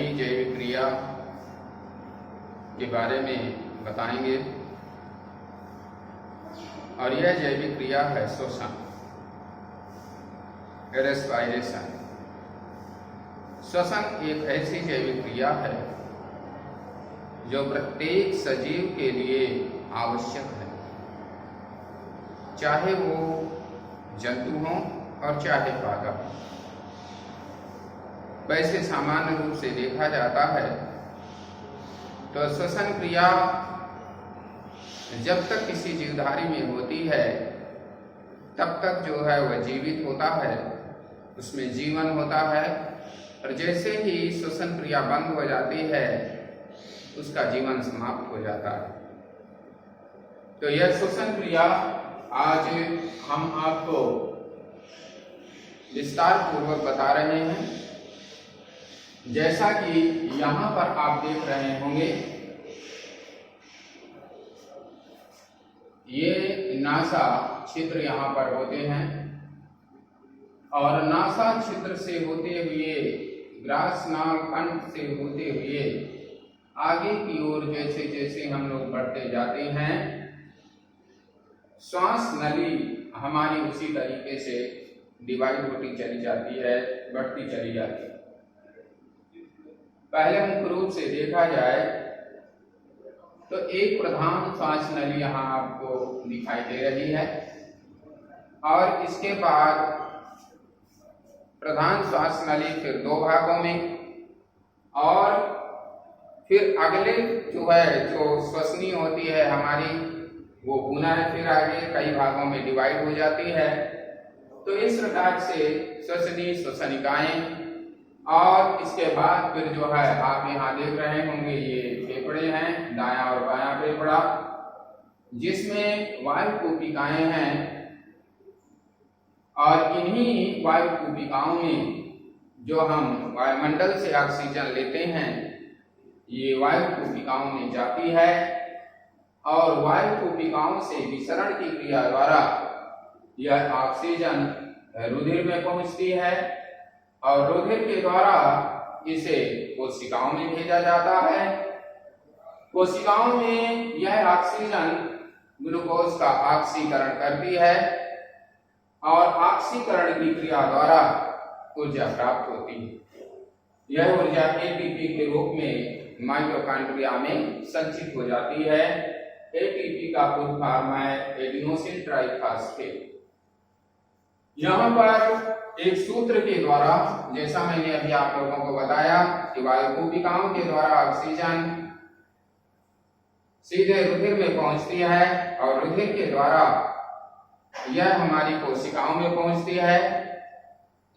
पहली जैविक क्रिया के बारे में बताएंगे और यह जैविक क्रिया है श्वसन, रेस्पिरेशन। श्वसन एक ऐसी जैविक क्रिया है जो प्रत्येक सजीव के लिए आवश्यक है, चाहे वो जंतु हों और चाहे पादप। वैसे सामान्य रूप से देखा जाता है तो श्वसन क्रिया जब तक किसी जीवधारी में होती है तब तक जो है वह जीवित होता है, उसमें जीवन होता है, और जैसे ही श्वसन क्रिया बंद हो जाती है उसका जीवन समाप्त हो जाता है। तो यह श्वसन क्रिया आज हम आपको विस्तार पूर्वक बता रहे हैं। जैसा कि यहाँ पर आप देख रहे होंगे, ये नासा छिद्र यहाँ पर होते हैं और नासा छिद्र से होते हुए ग्रासनाल कंठ से होते हुए आगे की ओर जैसे जैसे हम लोग बढ़ते जाते हैं, श्वास नली हमारी उसी तरीके से डिवाइड होती चली जाती है, बढ़ती चली जाती है। पहले मुख्य रूप से देखा जाए तो एक प्रधान श्वास नली यहाँ आपको दिखाई दे रही है और इसके बाद प्रधान श्वास नली फिर दो भागों में, और फिर अगले जो है जो श्वसनी होती है हमारी, वो पुनः फिर आगे कई भागों में डिवाइड हो जाती है। तो इस प्रकार से श्वसनी श्वसनिकाएं, और इसके बाद फिर जो है आप यहाँ देख रहे होंगे ये फेफड़े हैं, दायां और बायां फेफड़ा, जिसमें वायु कूपिकाएं हैं, और इन्हीं वायु कूपिकाओं में जो हम वायुमंडल से ऑक्सीजन लेते हैं ये वायु कूपिकाओं में जाती है, और वायु कूपिकाओं से विसरण की क्रिया द्वारा यह ऑक्सीजन रुधिर में पहुंचती है, और रुधिर के द्वारा इसे कोशिकाओं में भेजा जाता है। कोशिकाओं में यह ऑक्सीजन ग्लूकोज का ऑक्सीकरण करती है, और ऑक्सीकरण की क्रिया द्वारा ऊर्जा प्राप्त होती है। यह ऊर्जा एटीपी के रूप में माइटोकॉन्ड्रिया में संचित हो जाती है। एटीपी का फुल फॉर्म है एडिनोसिन ट्राइफॉस्फेट। यहाँ पर एक सूत्र के द्वारा, जैसा मैंने अभी आप लोगों को बताया कि वायु कूपिकाओं के द्वारा ऑक्सीजन सीधे रुधिर में पहुंचती है, और रुधिर के द्वारा यह हमारी कोशिकाओं में पहुंचती है,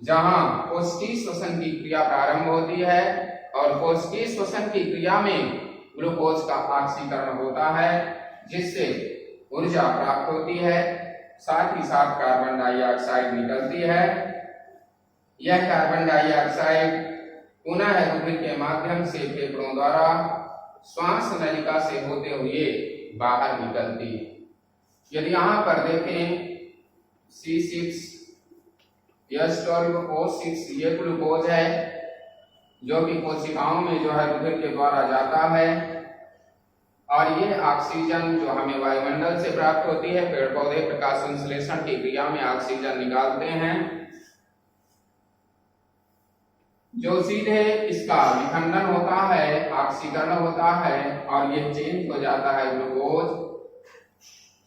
जहां कोशिकीय श्वसन की क्रिया प्रारंभ होती है, और कोशिकीय श्वसन की क्रिया में ग्लूकोज का ऑक्सीकरण होता है, जिससे ऊर्जा प्राप्त होती है। साथ ही साथ कार्बन डाइऑक्साइड निकलती है। यह कार्बन डाइऑक्साइड पुनः रुधिर के माध्यम से फेफड़ों द्वारा श्वास नलिका से होते हुए बाहर निकलती है। यदि यहाँ पर देखें C6H12O6 ये ग्लूकोज है जो कि कोशिकाओं में जो है रुधिर के द्वारा जाता है, और ये ऑक्सीजन जो हमें वायुमंडल से प्राप्त होती है, पेड़ पौधे प्रकाश संश्लेषण की क्रिया में ऑक्सीजन निकालते हैं, जो सीधे इसका विखंडन होता है, ऑक्सीकरण होता है, और ये चेंज हो जाता है ग्लूकोज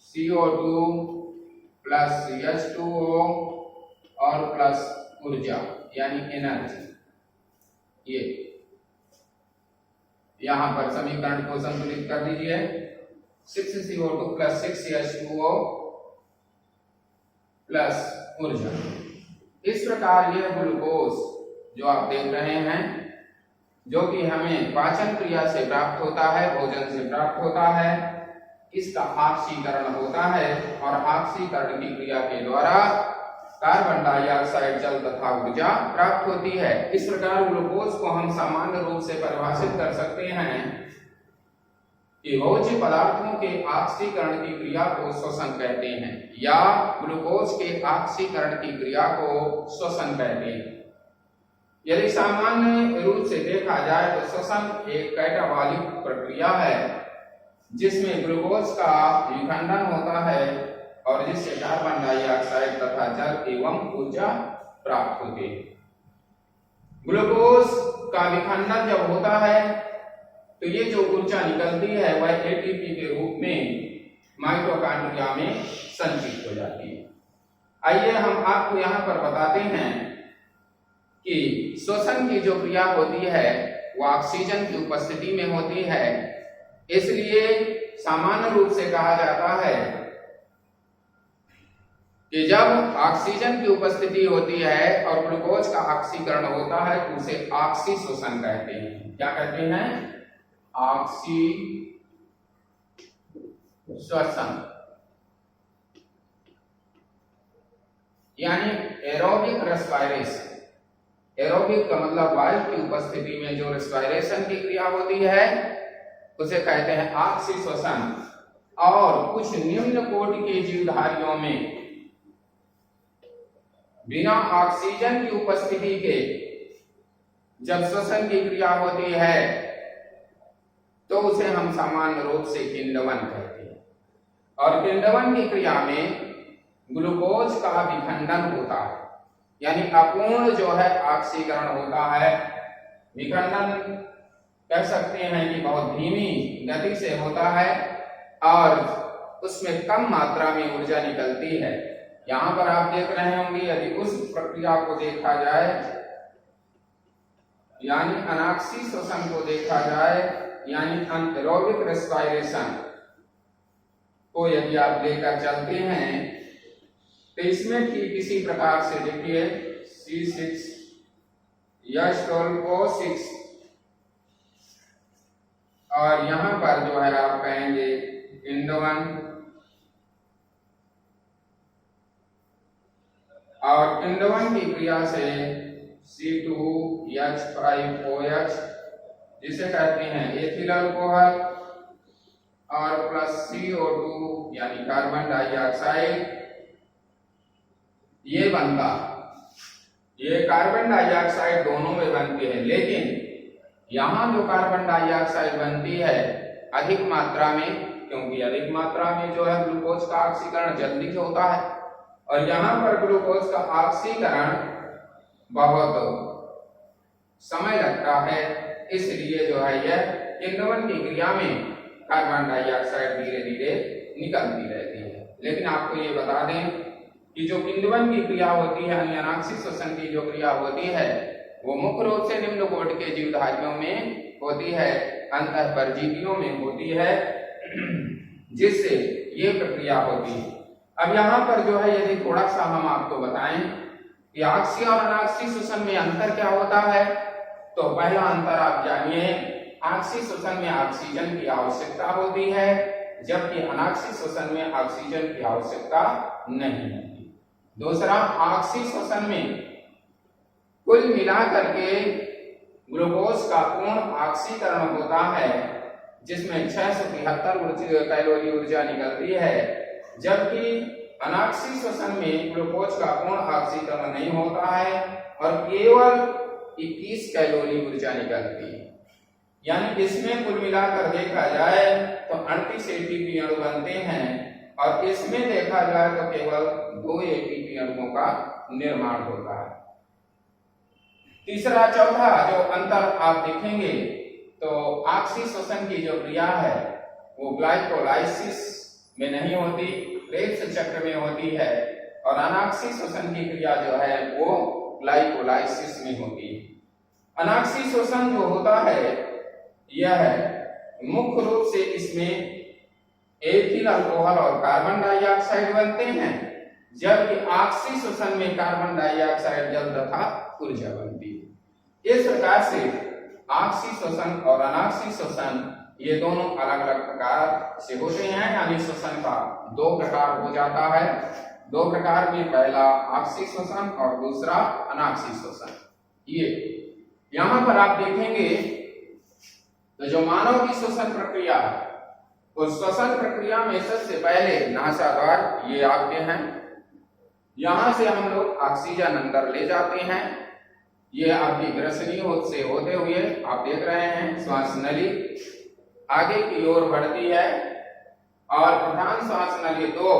CO2 प्लस H2O और प्लस ऊर्जा यानी एनर्जी। ये यहाँ पर समीकरण को संतुलित कर दीजिए, 6CO2 प्लस 6H2O प्लस ऊर्जा। इस प्रकार यह ग्लूकोज जो आप देख रहे हैं, जो कि हमें पाचन क्रिया से प्राप्त होता है, भोजन से प्राप्त होता है, इसका ऑक्सीकरण होता है, और ऑक्सीकरण की क्रिया के द्वारा कार्बन डाइऑक्साइड, जल तथा ऊर्जा प्राप्त होती है। इस प्रकार ग्लूकोज को हम सामान्य रूप से परिभाषित कर सकते हैं कि भोज्य पदार्थों के ऑक्सीकरण की क्रिया को श्वसन कहते हैं, या ग्लूकोज के ऑक्सीकरण की क्रिया को श्वसन कहते हैं। यदि सामान्य रूप से देखा जाए तो श्वसन एक कैटाबॉलिक प्रक्रिया है जिसमें ग्लूकोज का विखंडन होता है और जिससे कार्बन डाइऑक्साइड तथा जल एवं ऊर्जा प्राप्त होती है। ग्लूकोज का विखंडन जब होता है तो ये जो ऊर्जा निकलती है वह एटीपी के रूप में माइटोकॉन्ड्रिया में संचित हो जाती है। आइए हम आपको यहाँ पर बताते हैं कि श्वसन की जो क्रिया होती है वो ऑक्सीजन की उपस्थिति में होती है, इसलिए सामान्य रूप से कहा जाता है कि जब ऑक्सीजन की उपस्थिति होती है और ग्लूकोज का ऑक्सीकरण होता है तो उसे ऑक्सी श्वसन कहते हैं। क्या कहते हैं? ऑक्सी श्वसन, यानी एरोबिक रेस्पिरेशन। एरोबिक का मतलब वायु की उपस्थिति में जो रेस्पिरेशन की क्रिया होती है उसे कहते हैं ऑक्सी श्वसन। और कुछ निम्न कोटि के जीवधारियों में बिना ऑक्सीजन की उपस्थिति के जब श्वसन की क्रिया होती है तो उसे हम सामान्य रूप से किण्वन कहते हैं। और किण्वन की क्रिया में ग्लूकोज का विखंडन होता है, यानी अपूर्ण जो है ऑक्सीकरण होता है। विखंडन कह सकते हैं कि बहुत धीमी गति से होता है और उसमें कम मात्रा में ऊर्जा निकलती है। यहाँ पर आप देख रहे होंगे, यदि उस प्रक्रिया को देखा जाए यानी अनाक्सी श्वसन को देखा जाए यानी अनएरोबिक रेस्पिरेशन को यदि आप लेकर चलते हैं तो इसमें ठीक इसी प्रकार से देखिए C6H12O6 और यहाँ पर जो है आप कहेंगे किण्वन और किण्वन की क्रिया से C2H5OH जिसे कहते हैं एथिल अल्कोहल और प्लस CO2 यानी कार्बन डाइऑक्साइड ये बनता। ये कार्बन डाइऑक्साइड दोनों में बनती है, लेकिन यहाँ जो कार्बन डाइऑक्साइड बनती है अधिक मात्रा में, क्योंकि अधिक मात्रा में जो है ग्लूकोज का ऑक्सीकरण जल्दी होता है और यहाँ पर ग्लूकोज का ऑक्सीकरण बहुत समय लगता है, इसलिए जो है यह किण्वन की क्रिया में कार्बन डाइऑक्साइड धीरे धीरे निकलती रहती है। लेकिन आपको ये बता दें कि जो किण्वन की क्रिया होती है यानी अनाक्सी श्वसन की जो क्रिया होती है वो मुख्य रूप से निम्न कोटि के जीवधारियों में होती है, अंतःपरजीवियों में होती है, जिससे ये प्रक्रिया होती है। अब यहाँ पर जो है यदि थोड़ा सा हम आपको बताएं कि ऑक्सी और अनाक्सी श्वसन में अंतर क्या होता है, तो पहला अंतर आप जानिए, ऑक्सी श्वसन में ऑक्सीजन की आवश्यकता होती है जबकि अनाक्सी श्वसन में ऑक्सीजन की आवश्यकता नहीं होती। दूसरा, ऑक्सी श्वसन में कुल मिलाकर के ग्लूकोज का पूर्ण ऑक्सीकरण होता है जिसमें 673 कैलोरी ऊर्जा निकलती है, जबकि अनाक्सी श्वसन में ग्लूकोज का पूर्ण ऑक्सीकरण नहीं होता है और केवल 21 कैलोरी ऊर्जा निकलती है। यानी इसमें कुल मिलाकर देखा जाए तो 38 एटीपी अणु बनते हैं और इसमें देखा जाए तो केवल 2 एटीपी अणुओं का निर्माण होता है। तीसरा चौथा जो अंतर आप देखेंगे तो ऑक्सी श्वसन की जो क्रिया है वो ग्लाइकोलाइसिस में नहीं होती, क्रेब्स चक्र में होती है और अनाक्सी श्वसन की क्रिया जो है वो ग्लाइकोलाइसिस में होती है। अनाक्सी श्वसन जो होता है यह मुख्य रूप से इसमें एथिल अल्कोहल और कार्बन डाइऑक्साइड बनते हैं, जबकि ऑक्सी श्वसन में कार्बन डाइऑक्साइड जल तथा ऊर्जा बनती है। इस प्रकार से ऑक्सी श्वसन और अनाक्सी श्वसन ये दोनों अलग अलग प्रकार से होते हैं, यानी श्वसन का 2 प्रकार हो जाता है। 2 प्रकार में पहला ऑक्सी श्वसन और दूसरा अनाक्सी श्वसन। ये यहाँ पर आप देखेंगे तो जो मानव की श्वसन प्रक्रिया है उस श्वसन प्रक्रिया में सबसे पहले नासाद्वार ये आते हैं, यहां से हम लोग ऑक्सीजन अंदर ले जाते हैं, ये आपकी ग्रसनी से होते हुए आप देख रहे हैं श्वास नली आगे की ओर बढ़ती है और प्रधान श्वास नली तो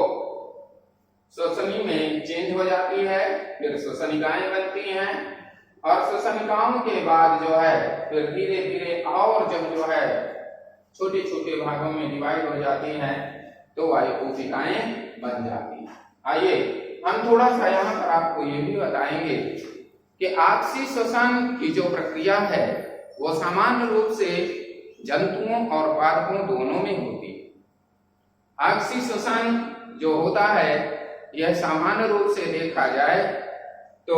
श्वसनी में चेंज हो जाती है, फिर श्वसनिकाएं बनती हैं और श्वसनिकाओं के बाद जो है फिर धीरे धीरे और जब जो है छोटे छोटे भागों में डिवाइड हो जाती हैं तो वायु कोशिकाएं बन जाती हैं। आइए हम थोड़ा सा यहाँ पर आपको ये भी बताएंगे कि आपसी श्वसन की जो प्रक्रिया है वो सामान्य रूप से जंतुओं और पादपों दोनों में होती है। आपसी श्वसन जो होता है यह सामान्य रूप से देखा जाए तो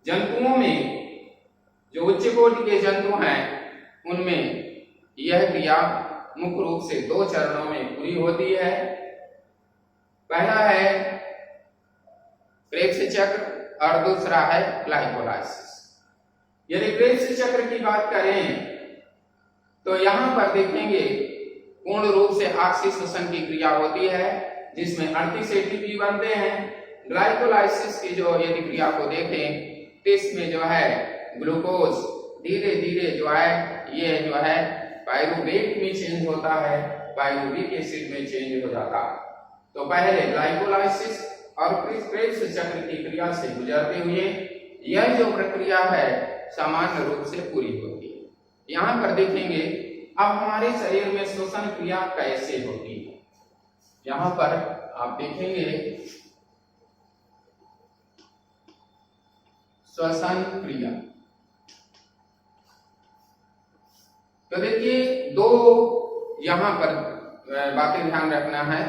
जंतुओं में जो उच्च कोटि के जंतु हैं उनमें यह क्रिया मुख्य रूप से दो चरणों में पूरी होती है। पहला है क्रेब्स चक्र और दूसरा है ग्लाइकोलाइसिस। यदि क्रेब्स चक्र की बात करें तो यहां पर देखेंगे पूर्ण रूप से आपसी श्वसन की क्रिया होती है जिसमें 38 एटीपी बनते हैं। ग्लाइकोलाइसिस की जो यदि क्रिया को देखें तो इसमें जो है ग्लूकोज धीरे धीरे जो है ये जो है पायरुवेट में चेंज होता है, पायरुविक एसिड में चेंज हो जाता है। तो पहले ग्लाइकोलाइसिस और क्रेब्स चक्र की क्रिया से गुजरते हुए यह जो प्रक्रिया है सामान्य रूप से पूरी होती है। यहाँ पर देखेंगे अब हमारे शरीर में श्वसन क्रिया कैसे होती है। यहाँ पर आप देखेंगे श्वसन क्रिया, तो देखिए दो यहाँ पर बातें ध्यान रखना है।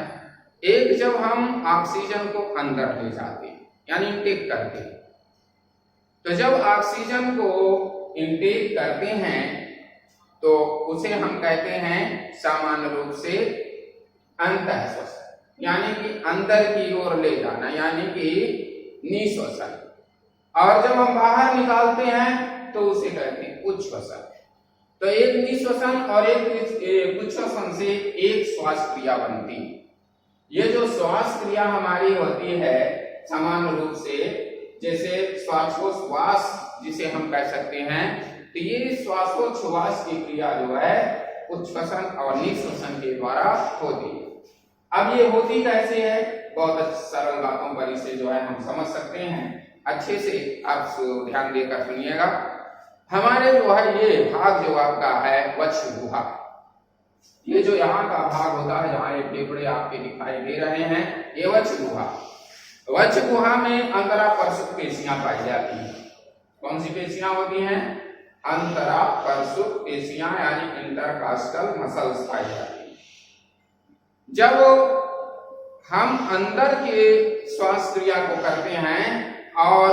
एक, जब हम ऑक्सीजन को अंदर ले जाते हैं यानी इनटेक करते हैं, तो जब ऑक्सीजन को इनटेक करते हैं तो उसे हम कहते हैं सामान्य रूप से अंतःश्वसन यानी कि अंदर की ओर ले जाना यानी कि निःश्वसन, और जब हम बाहर निकालते हैं तो उसे कहते हैं उच्छ्वसन। तो एक निःश्वसन और एक उच्छ्वसन से एक श्वास क्रिया बनती है। ये जो श्वास क्रिया हमारी होती है सामान्य रूप से जैसे श्वासोच्छ्वास जिसे हम कह सकते हैं, तो ये श्वासोच्छ्वास की क्रिया जो है उच्छ्वसन और निःश्वसन के द्वारा होती है। अब ये होती कैसे है, बहुत सरल बातों पर इसे जो है हम समझ सकते हैं। अच्छे से आप ध्यान देकर सुनिएगा। हमारे जो है ये भाग जो आपका है वक्ष गुहा, ये जो यहाँ का भाग होता है जहाँ ये फेफड़े आपके दिखाई दे रहे हैं ये वक्ष गुहा। वक्ष गुहा में अंतरापरशुक पेशियां पाई जाती हैं। कौन सी पेशियां होती हैं? अंतरापरशुक पेशियां यानी इंटरकास्टल मसल्स पाई जाती हैं। जब हम अंदर के श्वास क्रिया को करते हैं और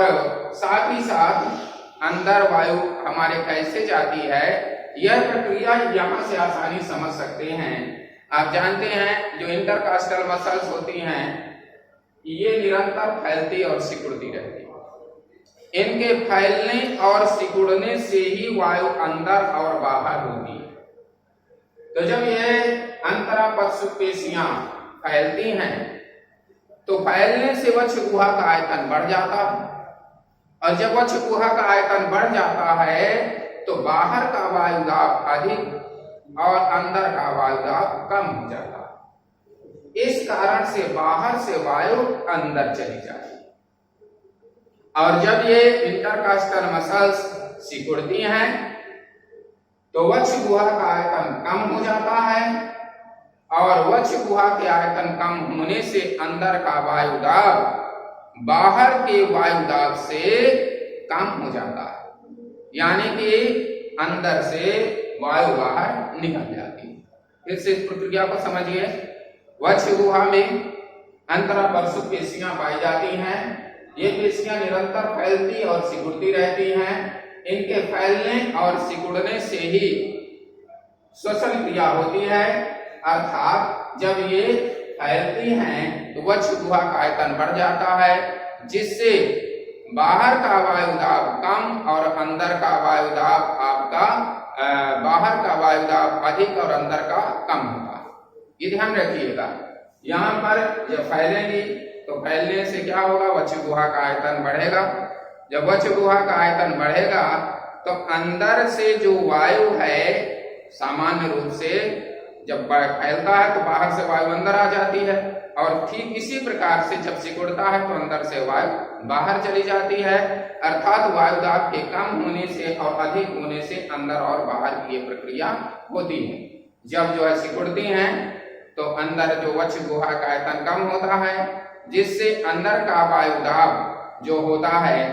साथ ही साथ अंदर वायु हमारे कैसे जाती है यह प्रक्रिया यहाँ से आसानी समझ सकते हैं। आप जानते हैं जो इंटरकास्टल मसल्स होती हैं ये निरंतर फैलती और सिकुड़ती रहती है। इनके फैलने और सिकुड़ने से ही वायु अंदर और बाहर होती है। तो जब ये अंतरापरशुक पेशियां फैलती हैं तो फैलने से वक्ष गुहा का आयतन बढ़ जाता है, और जब वक्ष गुहा का आयतन बढ़ जाता है तो बाहर का वायुदाब अधिक और अंदर का वायुदाब कम हो जाता है। इस कारण से बाहर से वायु अंदर चली जाती है, और जब ये इंटरकास्टल मसल्स सिकुड़ती हैं तो वक्ष गुहा का आयतन कम हो जाता है, और वक्ष गुहा के आयतन कम होने से अंदर का वायुदाब बाहर के वायुदाब से कम हो जाता है, यानी कि अंदर से वायु बाहर निकल जाती है। फिर से इस प्रक्रिया को समझिए। वक्ष गुहा में अंतरापरशुक पेशियां पाई जाती हैं। ये पेशियां निरंतर फैलती और सिकुड़ती रहती हैं। इनके फैलने और सिकुड़ने से ही श्वसन क्रिया होती है, अर्थात जब ये फैलती हैं तो वक्ष गुहा का आयतन बढ़ जाता है जिससे बाहर का वायुदाब कम और अंदर का वायुदाब आपका बाहर का वायुदाब अधिक और अंदर का कम होता है। ये ध्यान रखिएगा। यहाँ पर जब फैलेंगी तो फैलने से क्या होगा, वक्ष गुहा का आयतन बढ़ेगा। जब वक्ष गुहा का आयतन बढ़ेगा तो अंदर से जो वायु है सामान्य रूप से जब फैलता है तो बाहर से वायु अंदर आ जाती है, और ठीक इसी प्रकार से जब सिकुड़ता है तो अंदर से वायु बाहर चली जाती है। अर्थात वायु दाब के कम होने से और अधिक होने से अंदर और बाहर की ये प्रक्रिया होती है। जब जो है सिकुड़ती हैं तो अंदर जो वक्ष गुहा का आयतन कम होता है, जिससे अंदर का वायु दाब जो होता है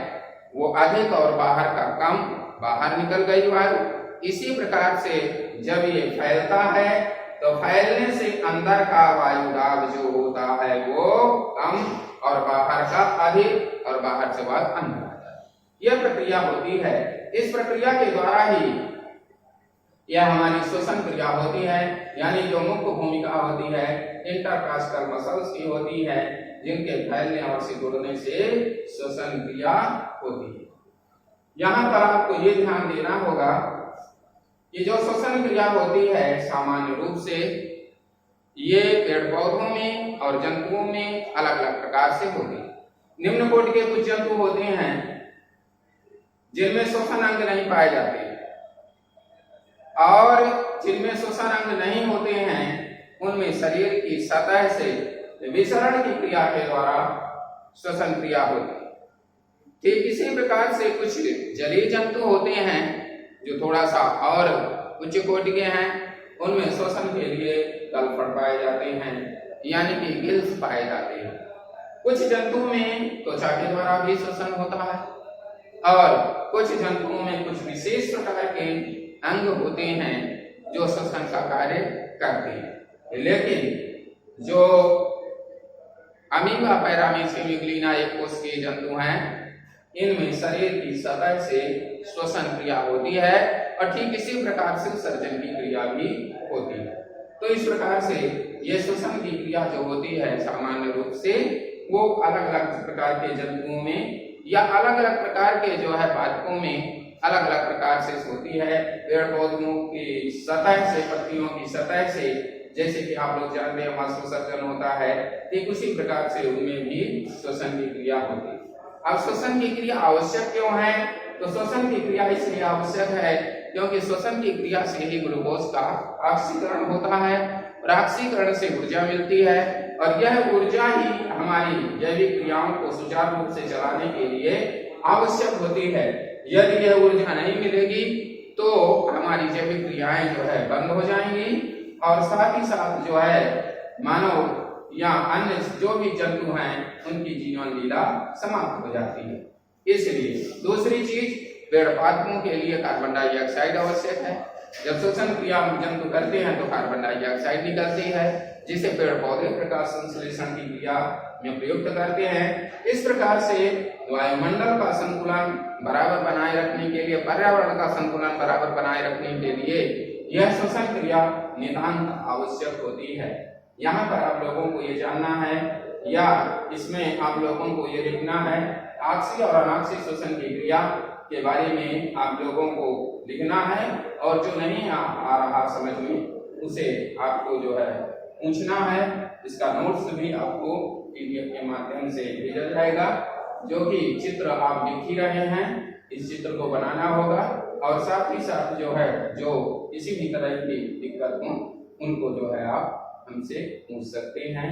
वो अधिक और बाहर का कम, बाहर निकल गई वायु। इसी प्रकार से जब ये फैलता है तो फैलने से अंदर का वायु दाब जो होता है वो कम और बाहर का अधिक, और बाहर से वायु अंदर आ जाता है। यह प्रक्रिया होती है। इस प्रक्रिया के द्वारा ही यह हमारी श्वसन क्रिया होती है, यानी जो मुख्य भूमिका होती है इंटरकास्टल मसल्स की होती है, जिनके फैलने और सिकुड़ने से श्वसन क्रिया होती है। यहाँ पर आपको ये ध्यान देना होगा कि जो श्वसन क्रिया होती है सामान्य रूप से ये पेड़ पौधों में और जंतुओं में अलग अलग प्रकार से होती है। निम्न कोटि के कुछ जंतु होते हैं जिनमें श्वसन अंग नहीं पाए जाते, और जिनमें श्वसन अंग नहीं होते हैं उनमें शरीर की सतह से विसरण की क्रिया के द्वारा श्वसन क्रिया होती है। ठीक इसी प्रकार से कुछ जलीय जंतु होते हैं जो थोड़ा सा और उच्च कोटि के हैं, उनमें श्वसन के लिए तलफड़ पाए जाते हैं, यानी कि गिल्स पाए जाते हैं। कुछ जंतुओं में त्वचा के द्वारा भी श्वसन होता है, और कुछ जंतुओं में कुछ विशेष प्रकार के अंग होते हैं जो श्वसन का कार्य करते हैं। लेकिन जो अमीबा, पैरामीशियम, यूग्लिना एक कोष के जंतु हैं, इनमें शरीर की सतह से श्वसन क्रिया होती है, और ठीक इसी प्रकार से सर्जन की क्रिया भी होती है। तो इस प्रकार से ये श्वसन की क्रिया जो होती है सामान्य रूप से वो अलग अलग प्रकार के जंतुओं में या अलग अलग प्रकार के जो है पादपों में अलग अलग प्रकार से होती है। पेड़ पौधों की सतह से, पत्तियों की सतह से, जैसे कि आप लोग जानते हैं वाष्पोत्सर्जन होता है, ठीक उसी प्रकार से उनमें भी श्वसन की क्रिया होती है। अब श्वसन की क्रिया आवश्यक क्यों है? तो श्वसन की क्रिया इसलिए आवश्यक है क्योंकि श्वसन की क्रिया से ही ग्लूकोज का ऑक्सीकरण होता है, और ऑक्सीकरण से ऊर्जा मिलती है, और यह ऊर्जा ही हमारी जैविक क्रियाओं को सुचारू रूप से चलाने के लिए आवश्यक होती है। यदि यह ऊर्जा नहीं मिलेगी तो हमारी जैविक क्रियाएं जो है बंद हो जाएंगी, और साथ ही साथ जो है मानव या अन्य जो भी जंतु हैं उनकी जीवन लीला समाप्त हो जाती है। इसलिए दूसरी चीज, पेड़ पादपों के लिए कार्बन डाइऑक्साइड आवश्यक है। जब श्वसन क्रिया जंतु करते हैं तो कार्बन डाइऑक्साइड निकलती है, जिसे पेड़ पौधे प्रकाश संश्लेषण की क्रिया में प्रयुक्त करते हैं। इस प्रकार से वायुमंडल का संतुलन बराबर बनाए रखने के लिए, पर्यावरण का संतुलन बराबर बनाए रखने के लिए यह श्वसन क्रिया नितांत आवश्यक होती है। यहाँ पर आप लोगों को ये जानना है, या इसमें आप लोगों को ये लिखना है, आक्सीय और अनाक्सीय श्वसन की क्रिया के बारे में आप लोगों को लिखना है, और जो नहीं आ रहा समझ में उसे आपको जो है पूछना है। इसका नोट्स भी आपको पीडीएफ के माध्यम से भेजा जाएगा, जो कि चित्र आप लिख ही रहे हैं, इस चित्र को बनाना होगा, और साथ ही साथ जो है जो किसी भी तरह की दिक्कत हो उनको जो है आप हमसे पूछ सकते हैं।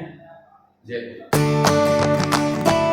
जय हिंद।